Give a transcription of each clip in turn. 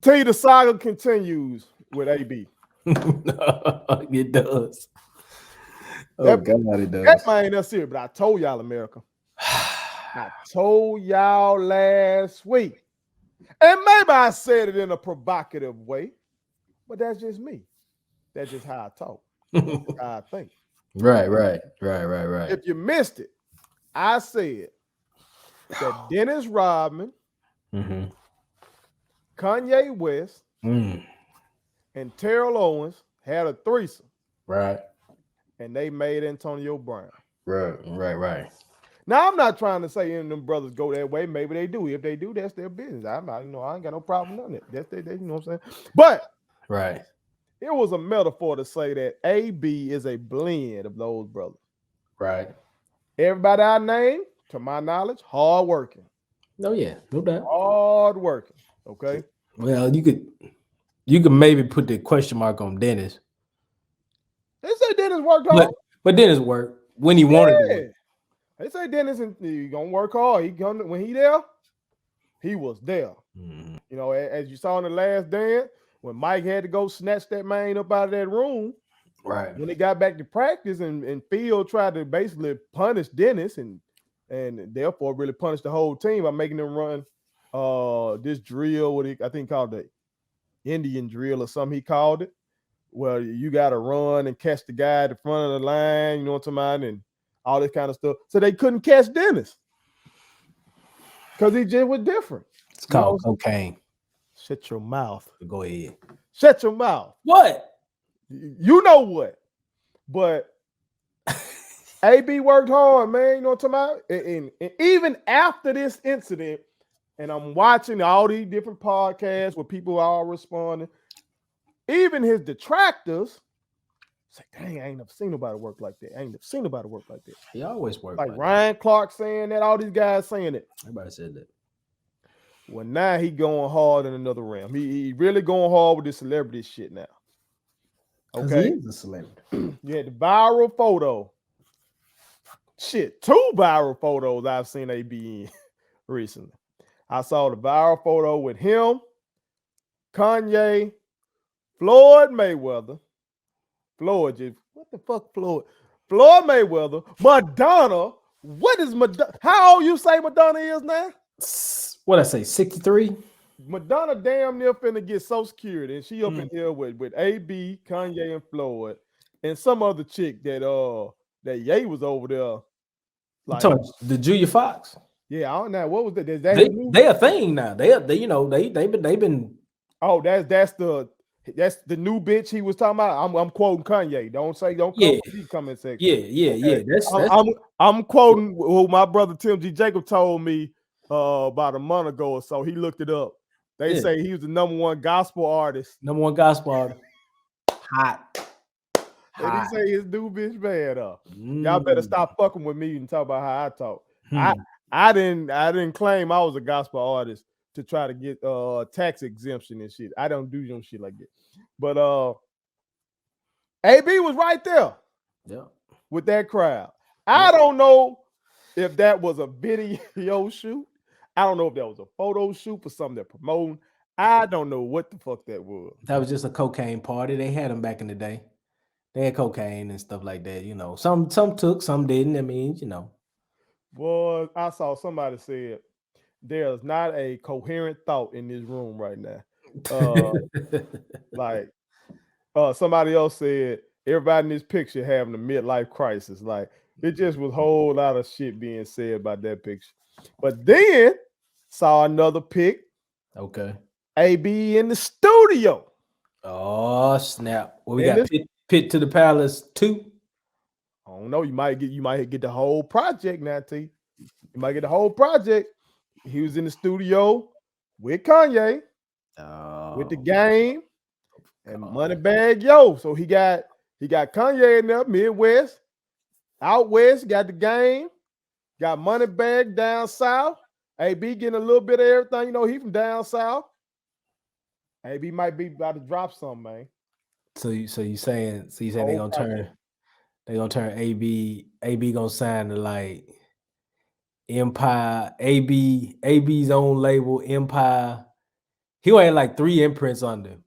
T, the saga continues with AB. It does. Oh That God, it that does. man that's here, but I told y'all, America. I told y'all last week. And maybe I said it in a provocative way, but that's just me. That's just how I talk. That's just how I think. Right. If you missed it, I said that Dennis Rodman, Mm-hmm. Kanye West, Mm. and Terrell Owens had a threesome, Right, and they made Antonio Brown. right. Now I'm not trying to say any of them brothers go that way. Maybe they do. If they do, that's their business. I'm not, I ain't got no problem with none of it. That's they, you know what I'm saying. But Right. it was a metaphor to say that AB is a blend of those brothers. Right. Everybody I named, to my knowledge, hard working, Oh yeah, no doubt. hard working. Okay, Well, you could maybe put the question mark on Dennis, they say Dennis worked hard. but Dennis worked when he wanted to work. Yeah, they say Dennis and he gonna work hard. He gonna when he there, he was there. Mhm. You know, as you saw in the last dance, when Mike had to go snatch that man up out of that room, Right. when they got back to practice and Phil tried to basically punish Dennis and therefore really punish the whole team by making them run this drill, I think called the Indian drill or something he called it, where you got to run and catch the guy at the front of the line, you know what I'm talking about, and all this kind of stuff. So they couldn't catch Dennis because he just was different. It's You know, called cocaine. shut your mouth. Go ahead. Shut your mouth. What? You know what? But AB worked hard, man. You know what I'm talking about? And even after this incident, and I'm watching all these different podcasts where people are responding, even his detractors say, dang, I ain't never seen nobody work like that. I ain't never seen nobody work like that. He always worked Like like Ryan Clark saying that, all these guys saying it. Everybody said that. Well, now he going hard in another realm. He really going hard with this celebrity shit now. Because he Okay. is a celebrity. You had the viral photo. Shit, 2 viral photos I've seen AB in recently. I saw the viral photo with him, Kanye, Floyd Mayweather. What the fuck, Floyd? Floyd Mayweather, Madonna. What is Madonna? How old you say Madonna is now? What I say, 63? Madonna damn near finna get Social Security, and she up in here with AB, Kanye, and Floyd, and some other chick that Ye was over there. Like, The Julia Fox. yeah, I don't know what was that. Is that They his new? they a thing now. They've been. Oh, that's the new bitch he was talking about. I'm quoting Kanye. Don't come Yeah. for me comment section. Yeah. Okay. That's I'm quoting who my brother Tim G. Jacob told me about a month ago or so. He looked it up. They Yeah. say he was the #1 gospel artist. number one gospel artist. Hot. And he Hot. say his new bitch bad up. Y'all better stop fucking with me and talk about how I talk. Hmm. I didn't claim I was a gospel artist to try to get tax exemption and shit. I don't do no shit like that. But AB was right there Yeah. with that crowd. I don't know if that was a video shoot. I don't know if that was a photo shoot for something they're promoting. I don't know what the fuck that was. That was just a cocaine party. They had them back in the day. They had cocaine and stuff like that. You know, some took, some didn't. I mean, you know. Boy, I saw somebody said there's not a coherent thought in this room right now. Like somebody else said, everybody in this picture having a midlife crisis. Like it just was a whole lot of shit being said about that picture. But then saw another pic. Okay. AB in the studio. Oh snap! Well, we In got this, Pit to the Palace 2. I don't know. You might get the whole project now, T. You might get the whole project. He was in the studio with Kanye, with the game, and Moneybagg Yo. So he got Kanye in there, Midwest, out west, got the game, got Moneybagg down south. AB getting a little bit of everything. You know, he from down south. AB might be about to drop something, man. So you saying they Whole gonna project. turn AB gonna sign to like Empire AB's own label Empire He had like 3 imprints under him.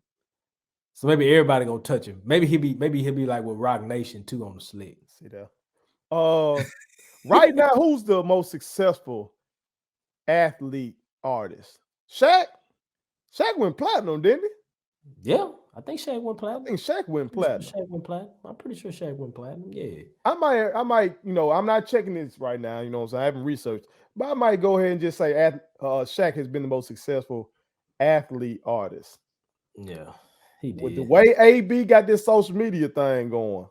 So maybe everybody gonna touch him. Maybe he'll be like with Rock Nation too on the slick. See that? Right now, who's the most successful athlete artist? Shaq. Shaq went platinum, didn't he? Yeah, I think Shaq went I platinum. think Shaq went Pretty sure platinum. Shaq went platinum. I'm pretty sure Shaq went platinum. Yeah. I might, I'm not checking this right now, so I haven't researched, but I might go ahead and just say Shaq has been the most successful athlete artist. Yeah, he With the did. way AB got this social media thing going.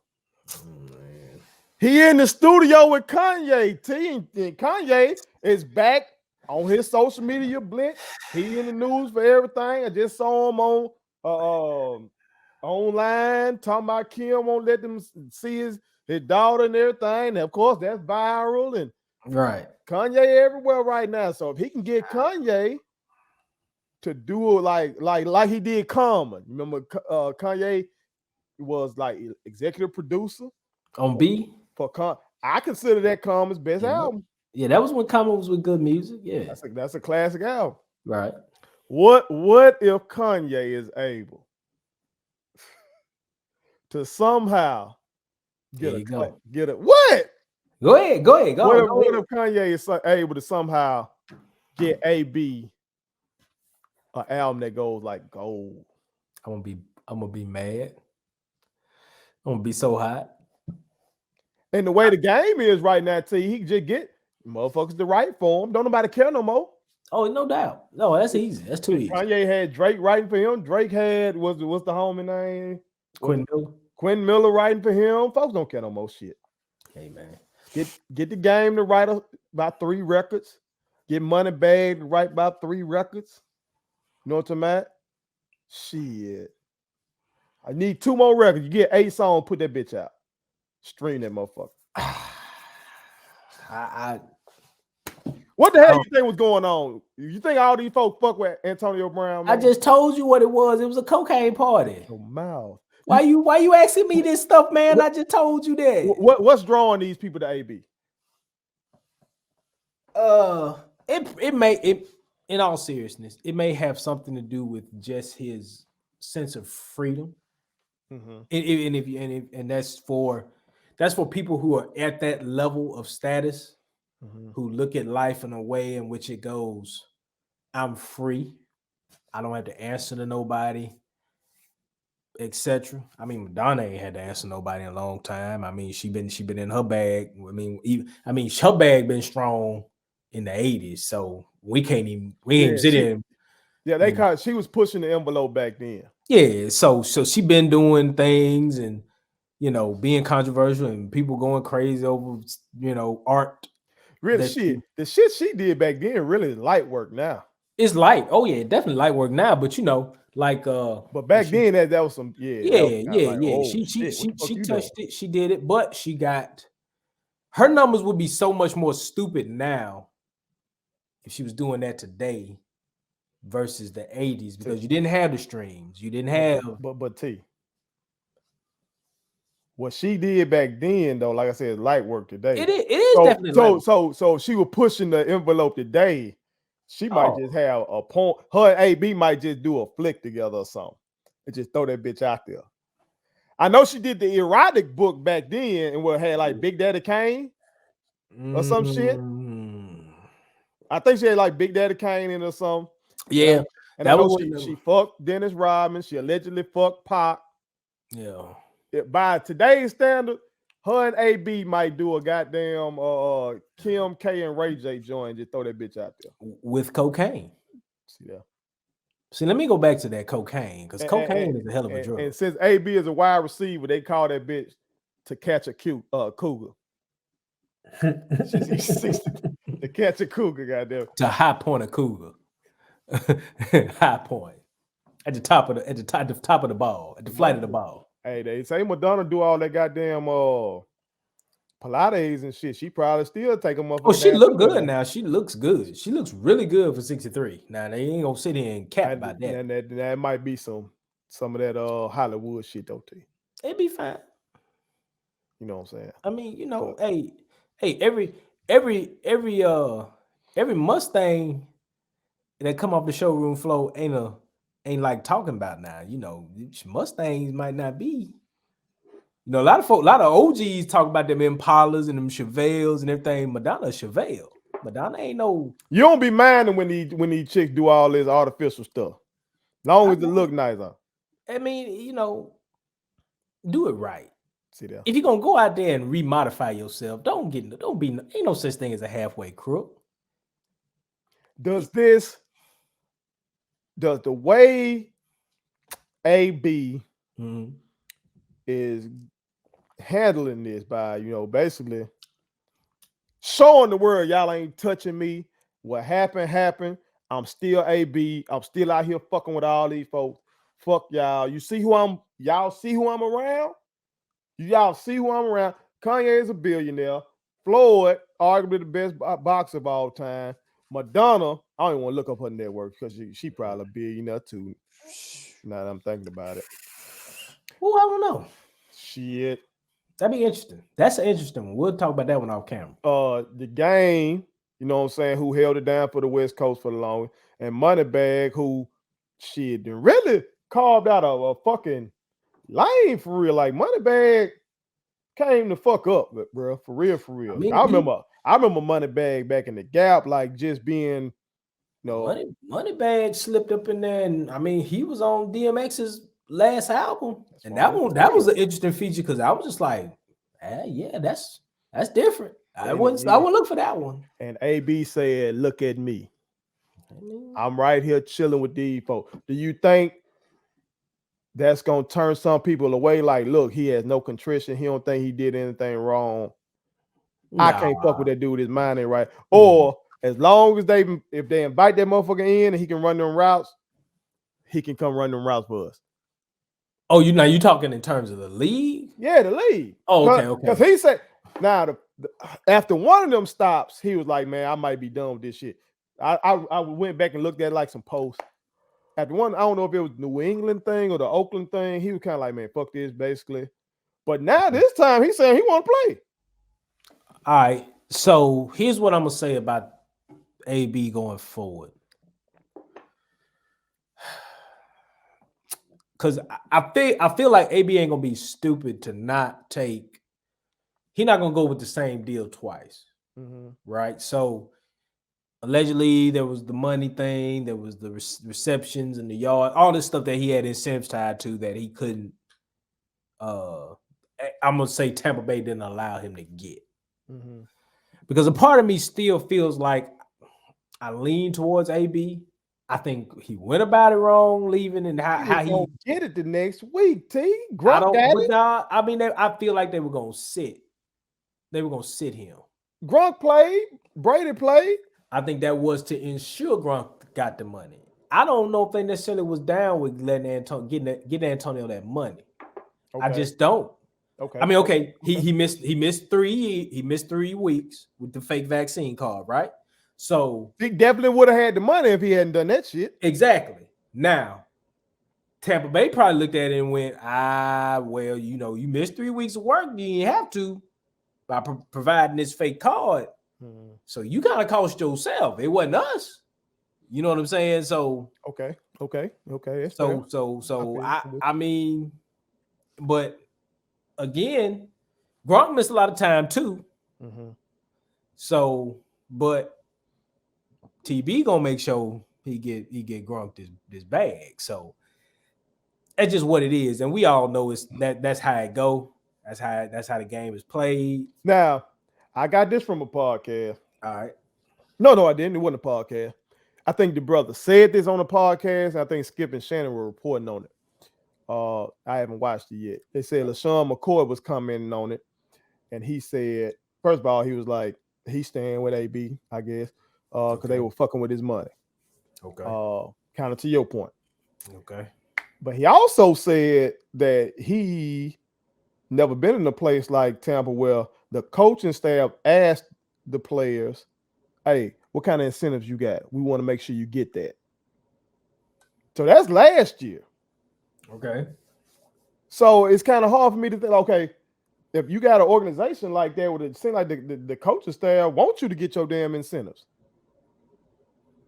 Man. He in the studio with Kanye. And Kanye is back on his social media blitz. He in the news for everything. I just saw him on online talking about Kim won't let them see his daughter and everything. And of course, that's viral. And Right. Kanye everywhere right now. So if he can get Kanye to do it like he did Common. Remember, Kanye was like executive producer On B? I consider that Common's best album. Yeah, that was when Common was with good music. Yeah. That's a classic album. Right. What if Kanye is able to somehow get it? What? Go ahead. Go ahead. What if Kanye is able to somehow get AB an album that goes like gold? I'm gonna be mad. I'm gonna be so hot. And the way the game is right now, he can just get motherfuckers to write for him. Don't nobody care no more. Oh, no doubt. No, that's easy. That's too easy. Kanye had Drake writing for him. Drake had what's the homie name? Quentin Miller. Quentin Miller writing for him. Folks don't care no more shit. Hey man, get the game to write about 3 records. Get Moneybagg to write about 3 records. You know what I'm at? Shit. I need 2 more records. You get 8 songs, put that bitch out. Stream that motherfucker. What the hell you think was going on? You think all these folks fuck with Antonio Brown? Man? I just told you what it was. It was a cocaine party. Your mouth. Why you asking me this stuff, man? I just told you that. What's drawing these people to AB? It may in all seriousness, it may have something to do with just his sense of freedom. Mm-hmm. And that's for people who are at that level of status, who look at life in a way in which it goes, I'm free. I don't have to answer to nobody, etc. I mean, Madonna ain't had to answer nobody in a long time. I mean, she been in her bag. Her bag been strong in the 80s, so we can't even sit in. Yeah, she was pushing the envelope back then. Yeah, so she been doing things and being controversial and people going crazy over art. Really, the shit she did back then really light work now. It's light. Oh yeah, definitely light work now. But but back then that was some She touched it. She did it, but she got her numbers would be so much more stupid now if she was doing that today versus the 80s because you didn't have the streams. You didn't have. But T. What she did back then, though, like I said, light work today. It is definitely light work. So she was pushing the envelope today. She might just have a point. Her and AB might just do a flick together or something and just throw that bitch out there. I know she did the erotic book back then and had like Big Daddy Kane or some shit. I think she had like Big Daddy Kane in or something. Yeah. And I know she fucked Dennis Rodman. She allegedly fucked Pac. Yeah. By today's standard, her and AB might do a goddamn Kim K and Ray J joint, just throw that bitch out there with cocaine. See that? See, let me go back to that cocaine because cocaine is a hell of a drug. And since AB is a wide receiver, they call that bitch to catch a cougar. She's 60 to catch a cougar, goddamn. To high point a cougar. High point at the top of the ball, at the flight of the ball. Hey, they say Madonna do all that goddamn Pilates and shit. She probably still take a motherfucker. Oh, she look good now. She looks good. She looks really good for 63. Now they ain't gonna sit here and cap about that. That might be some of that Hollywood shit though. It'd be fine. You know what I'm saying? I mean, hey, every Mustang that come off the showroom floor ain't a ain't like talking about now. You know, Mustangs might not be. You know, a lot of folk, a lot of OGs talk about them Impalas and them Chevelles and everything. Madonna Chevelle. Madonna ain't no. You don't be minding when these chicks do all this artificial stuff. Long as it look nice. I mean, you know, do it right. See there. If you're gonna go out there and remodify yourself, ain't no such thing as a halfway crook. Does the way AB is handling this by, you know, basically showing the world y'all ain't touching me. What happened. I'm still AB. I'm still out here fucking with all these folks. Fuck y'all. Y'all see who I'm around? Y'all see who I'm around? Kanye is a billionaire. Floyd, arguably the best boxer of all time. Madonna, I don't even want to look up her net worth because she probably a billionaire too. Now that I'm thinking about it. Oh, I don't know. Shit. That'd be interesting. That's an interesting one. We'll talk about that one off camera. The Game, you know what I'm saying, who held it down for the West Coast for the longest, and Moneybagg, who shit really carved out a fucking lane for real. Like Moneybagg came the fuck up, bro, for real. I mean, I remember Moneybagg back in the Gap, like just being, you know, Moneybagg slipped up in there, and I mean, he was on DMX's last album, and that was an interesting feature because I was just like, yeah, that's different. I wouldn't look for that one. And AB said, "Look at me, I'm right here chilling with these folks." Do you think that's gonna turn some people away? Like, look, he has no contrition. He don't think he did anything wrong. Nah. I can't fuck with that dude. His mind ain't right. Or as long as if they invite that motherfucker in and he can run them routes, he can come run them routes for us. Oh, you talking in terms of the league? Yeah, the league. Oh, okay. Because he said, now after one of them stops, he was like, "Man, I might be done with this shit." I went back and looked at like some posts. After one, I don't know if it was the New England thing or the Oakland thing. He was kind of like, "Man, fuck this," basically. But now this time he's saying he want to play. All right. So here's what I'm gonna say about AB going forward. Because I feel like AB ain't gonna be stupid to not take. He's not gonna go with the same deal twice, right? So allegedly there was the money thing, there was the receptions in the yard, all this stuff that he had incentives tied to that he couldn't. I'm gonna say Tampa Bay didn't allow him to get, because a part of me still feels like I lean towards AB. I think he went about it wrong, leaving, and how he get it the next week. I feel like they were gonna sit. They were gonna sit him. Gronk played. Brady played. I think that was to ensure Gronk got the money. I don't know if they necessarily was down with letting getting Antonio that money. Okay. I just don't. Okay. I mean, okay, he missed 3 weeks with the fake vaccine card, right? So he definitely would have had the money if he hadn't done that shit. Exactly. Now, Tampa Bay probably looked at it and went, well, you know, you missed 3 weeks of work. You didn't have to by providing this fake card. So you kind of cost yourself. It wasn't us. You know what I'm saying? So okay. I mean, but again, Gronk missed a lot of time too. So, but TB gonna make sure he get Gronk this bag. So that's just what it is, and we all know that's how it go. That's how the game is played. Now, I got this from a podcast. All right. No, I didn't. It wasn't a podcast. I think the brother said this on a podcast. I think Skip and Shannon were reporting on it. I haven't watched it yet. They said LaShawn McCoy was commenting on it, and he said, first of all, he was like, he's staying with AB, I guess. Because they were fucking with his money. Okay. Kind of to your point. Okay. But he also said that he never been in a place like Tampa where the coaching staff asked the players, "Hey, what kind of incentives you got? We want to make sure you get that." So that's last year. Okay. So it's kind of hard for me to think, okay, if you got an organization like that, would it seem like the coaching staff want you to get your damn incentives?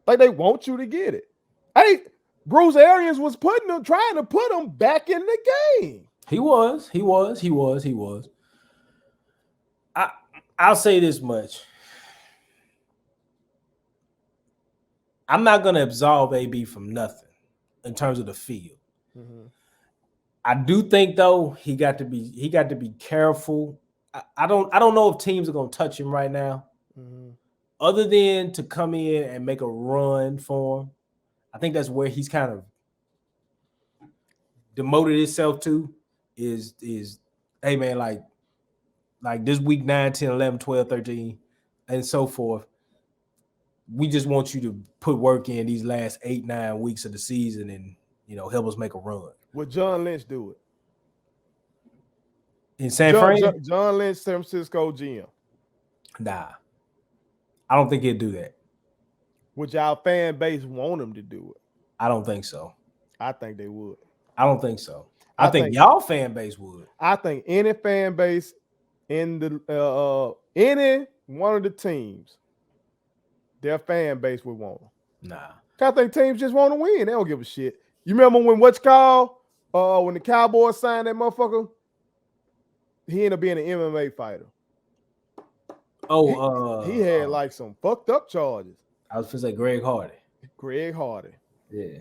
Like they want you to get it. Hey, Bruce Arians was trying to put him back in the game. He was. I'll say this much. I'm not gonna absolve AB from nothing in terms of the field. Mm-hmm. I do think though he got to be careful. I don't know if teams are gonna touch him right now, other than to come in and make a run for him. I think that's where he's kind of demoted himself to is hey man, like this week 9, 10, 11, 12, 13, and so forth. We just want you to put work in these last 8, 9 weeks of the season and help us make a run. Would John Lynch do it? In San Fran? John Lynch, San Francisco GM. Nah. I don't think he'd do that. Would y'all fan base want him to do it? I don't think so. I think they would. I don't think so. I think y'all fan base would. I think any fan base in the any one of the teams, their fan base would want him. Nah. I think teams just want to win. They don't give a shit. You remember when when the Cowboys signed that motherfucker? He ended up being an MMA fighter. Oh, he had like some fucked up charges. I was gonna say Greg Hardy. Yeah.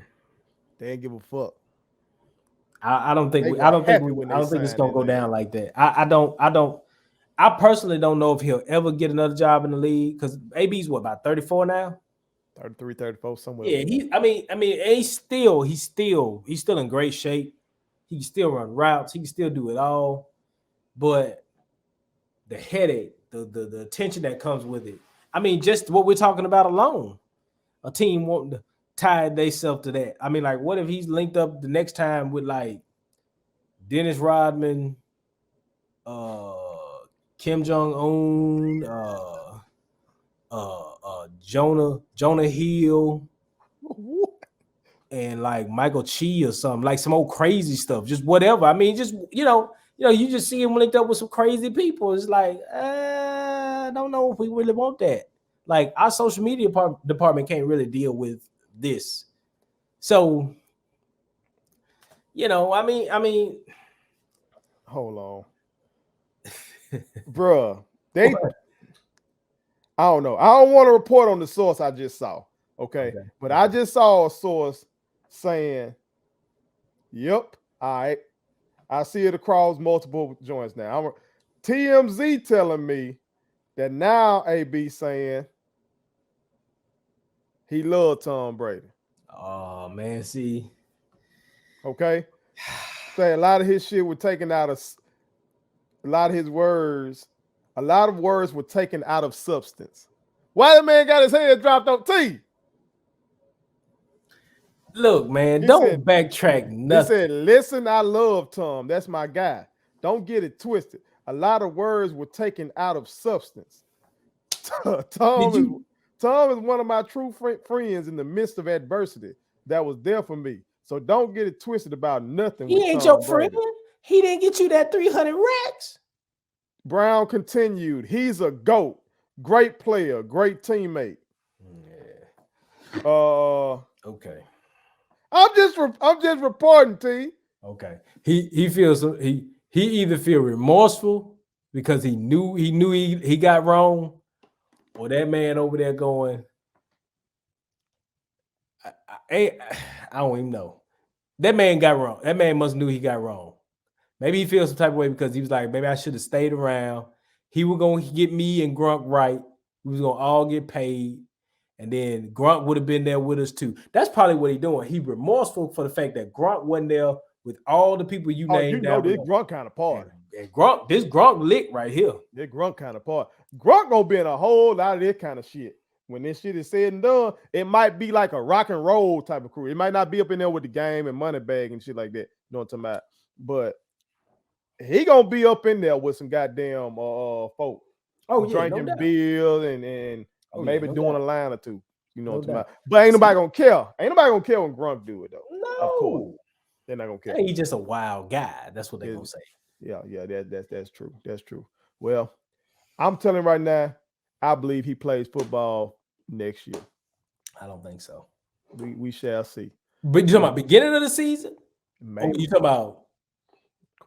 They didn't give a fuck. I don't think it's gonna go down like that. I personally don't know if he'll ever get another job in the league because AB's what, about 34 now? 33, 34, somewhere. Yeah, I mean, he's still in great shape. He can still run routes, he can still do it all. But the headache, the attention that comes with it. I mean, just what we're talking about alone. A team wanting to tie themselves to that. I mean, like, what if he's linked up the next time with like Dennis Rodman, Kim Jong-un, Jonah Hill, and like Michael Chi or something, like some old crazy stuff, just whatever. I mean, just you just see him linked up with some crazy people. It's like, I don't know if we really want that. Like, our social media department can't really deal with this. So, I mean, hold on. Bruh, I don't know. I don't want to report on the source I just saw. Okay. But I just saw a source saying, yep, all right. I see it across multiple joints now. TMZ telling me that now AB saying he loved Tom Brady. Oh, man, see. Okay. Say a lot of his shit was taken out of a lot of words were taken out of substance. Why the man got his head dropped on T? Look, man, don't backtrack nothing. He said, listen, I love Tom. That's my guy. Don't get it twisted. A lot of words were taken out of substance. Tom is one of my true friends in the midst of adversity that was there for me. So don't get it twisted about nothing. He ain't your friend. He didn't get you that 300 racks. Brown continued. He's a GOAT. Great player. Great teammate. Yeah. Okay. I'm just reporting, T. Okay. He feels he either feel remorseful because he knew he got wrong, or that man over there going, I don't even know. That man got wrong. That man must knew he got wrong. Maybe he feels some type of way because he was like, maybe I should have stayed around. He was going to get me and Grunk right. We was going to all get paid. And then Grunk would have been there with us too. That's probably what he's doing. He remorseful for the fact that Grunk wasn't there with all the people you named. This Grunk kind of party. And Grunk lick right here. This Grunk kind of party. Grunk gonna be in a whole lot of this kind of shit. When this shit is said and done, it might be like a rock and roll type of crew. It might not be up in there with the game and Moneybagg and shit like that. You know what I'm talking about? But he gonna be up in there with some goddamn folk. Drinking beer and maybe doing a line or two. You know what I'm talking about? But ain't nobody gonna care. Ain't nobody gonna care when Grunk do it though. No. Of course. They're not gonna care. He's just a wild guy. That's what they're gonna say. Yeah, that's true. That's true. Well, I'm telling you right now, I believe he plays football next year. I don't think so. We shall see. But you talking about beginning of the season? Or Maybe. you talking about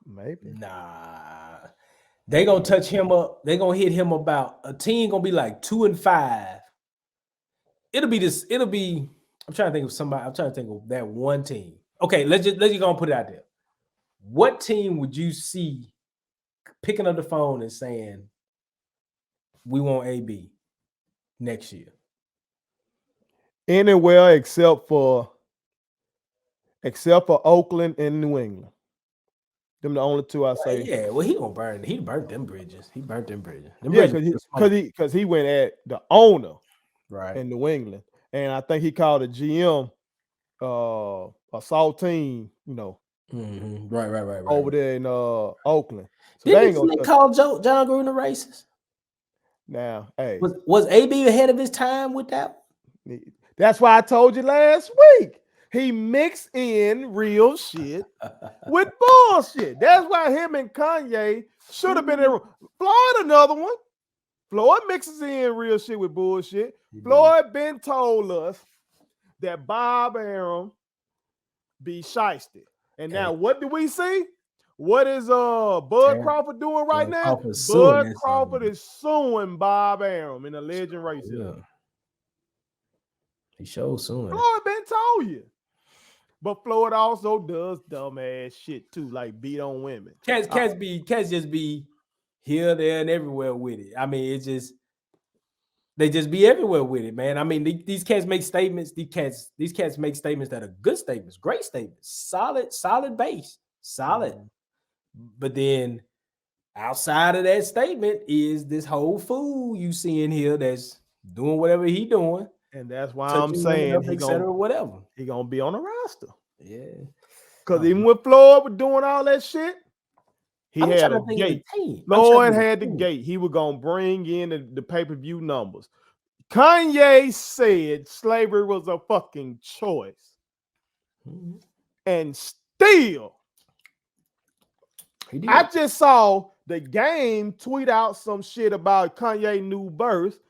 Maybe. nah? They gonna touch him up. They gonna hit him about a team gonna be like 2-5. It'll be this. It'll be. I'm trying to think of somebody. I'm trying to think of that one team. Okay, let's just go put it out there. What team would you see picking up the phone and saying, "We want AB next year"? Anywhere except for Oakland and New England. Them the only two I say. Yeah, well, he gonna burn. He burnt them bridges. He burnt them bridges. Them Yeah, bridges because he went at the owner right in New England, and I think he called the GM a saltine, Right. over there in Oakland. So they ain't Didn't gonna they touch call John Gruden a racist? now. Hey, Was AB ahead of his time with that? that's why I told you last week. He mixed in real shit with bullshit. That's why him and Kanye should have been in. Floyd, another one. Floyd mixes in real shit with bullshit. Floyd been told us that Bob Arum be shysty. And now what do we see? What is Bud Crawford doing right now? Bud Crawford is suing Bob Arum in alleged racism. Yeah. He shows suing. Floyd been told you. But Floyd also does dumbass shit too, like beat on women. Cats just be here, there, and everywhere with it. I mean, it's just they just be everywhere with it, man. I mean, these cats make statements. These cats make statements that are good statements, great statements, solid base, solid. But then outside of that statement is this whole fool you see in here that's doing whatever he doing. And that's why I'm saying he gonna whatever. He gonna be on the roster. Yeah. Because even when Floyd was doing all that shit, he had a gate. Floyd had the gate. He was gonna bring in the pay-per-view numbers. Kanye said slavery was a fucking choice. And still, I just saw the game tweet out some shit about Kanye new birth.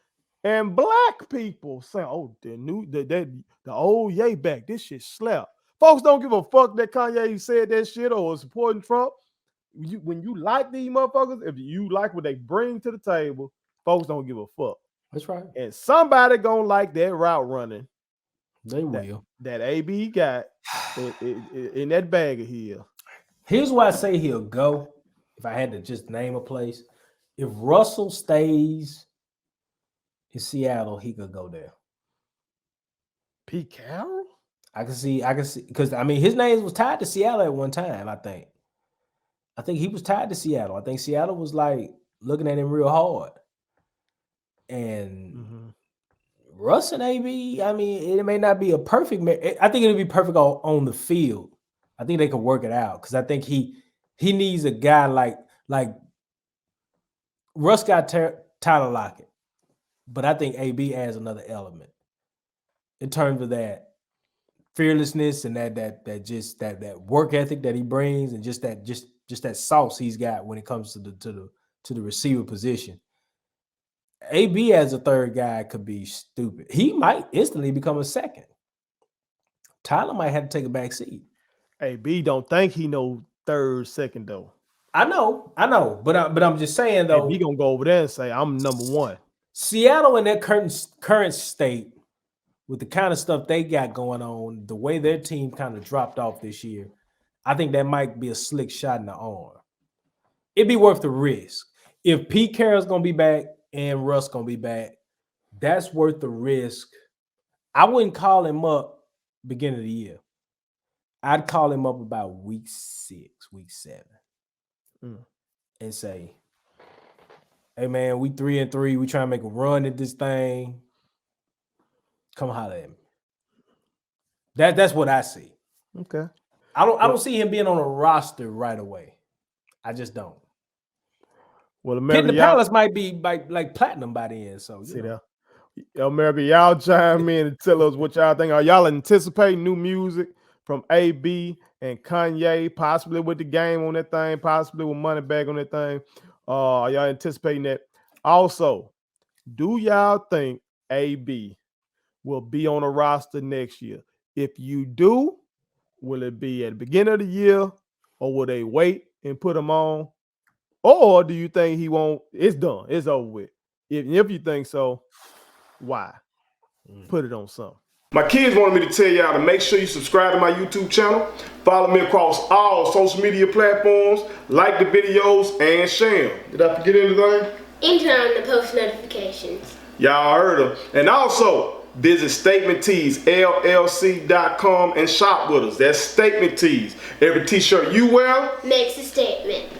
And black people say, "Oh, the old Ye back. This shit slept." Folks don't give a fuck that Kanye said that shit or supporting Trump. When you like these motherfuckers, if you like what they bring to the table, folks don't give a fuck. That's right. And somebody gonna like that route running. They will. That AB got in that bag of his. Here's why I say he'll go. If I had to just name a place, if Russell stays in Seattle, he could go there. Pete Carroll? I can see, because I mean his name was tied to Seattle at one time. I think he was tied to Seattle. I think Seattle was like looking at him real hard. And Russ and AB, I mean, it may not be a perfect. I think it'll be perfect on the field. I think they could work it out because I think he needs a guy like Russ got Tyler Lockett, but I think AB adds another element in terms of that fearlessness and that work ethic that he brings, and just that sauce he's got when it comes to the receiver position. AB as a third guy could be stupid. He might instantly become a second. Tyler might have to take a back seat. AB don't think he know third, second though. I know, but I'm just saying though. AB gonna go over there and say I'm number one. Seattle in their current state, with the kind of stuff they got going on, the way their team kind of dropped off this year, I think that might be a slick shot in the arm. It'd be worth the risk. If Pete Carroll's gonna be back and Russ gonna be back, that's worth the risk. I wouldn't call him up beginning of the year. I'd call him up about week 6, week 7, and say, "Hey man, we 3-3. We trying to make a run at this thing. Come holler at me." That's what I see. Okay. I don't see him being on a roster right away. I just don't. Well, America, the Palace might be like platinum by the end. So see that. America, y'all chime in and tell us what y'all think. Are y'all anticipating new music from AB and Kanye, possibly with the game on that thing, possibly with Moneybagg on that thing? Are y'all anticipating that? Also, do y'all think AB will be on a roster next year? If you do, will it be at the beginning of the year, or will they wait and put him on? Or do you think he won't? It's done. It's over with. If you think so, why? Put it on something. My kids wanted me to tell y'all to make sure you subscribe to my YouTube channel, follow me across all social media platforms, like the videos, and share them. Did I forget anything? And turn on the post notifications. Y'all heard them. And also, visit Statement Tees, LLC.com, and shop with us. That's Statement Tees. Every t-shirt you wear makes a statement.